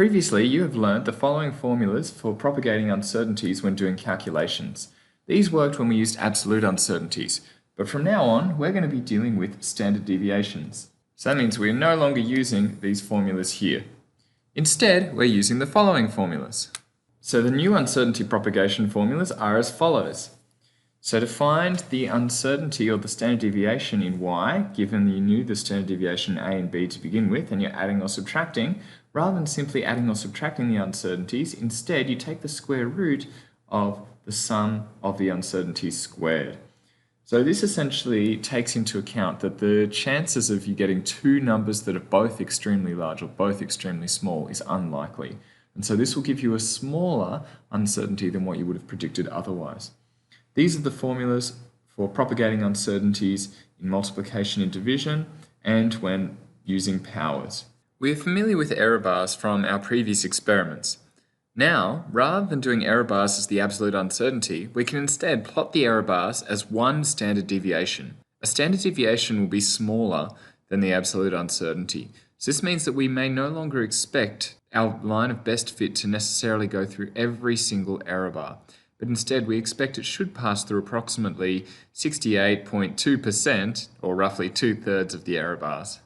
Previously, you have learned the following formulas for propagating uncertainties when doing calculations. These worked when we used absolute uncertainties, but from now on, we're going to be dealing with standard deviations. So that means we're no longer using these formulas here. Instead, we're using the following formulas. So the new uncertainty propagation formulas are as follows. So to find the uncertainty or the standard deviation in y, given you knew the standard deviation a and b to begin with, and you're adding or subtracting, rather than simply adding or subtracting the uncertainties, instead you take the square root of the sum of the uncertainties squared. So this essentially takes into account that the chances of you getting two numbers that are both extremely large or both extremely small is unlikely. And so this will give you a smaller uncertainty than what you would have predicted otherwise. These are the formulas for propagating uncertainties in multiplication and division and when using powers. We are familiar with error bars from our previous experiments. Now, rather than doing error bars as the absolute uncertainty, we can instead plot the error bars as one standard deviation. A standard deviation will be smaller than the absolute uncertainty. So this means that we may no longer expect our line of best fit to necessarily go through every single error bar, but instead we expect it should pass through approximately 68.2%, or roughly 2/3 of the error bars.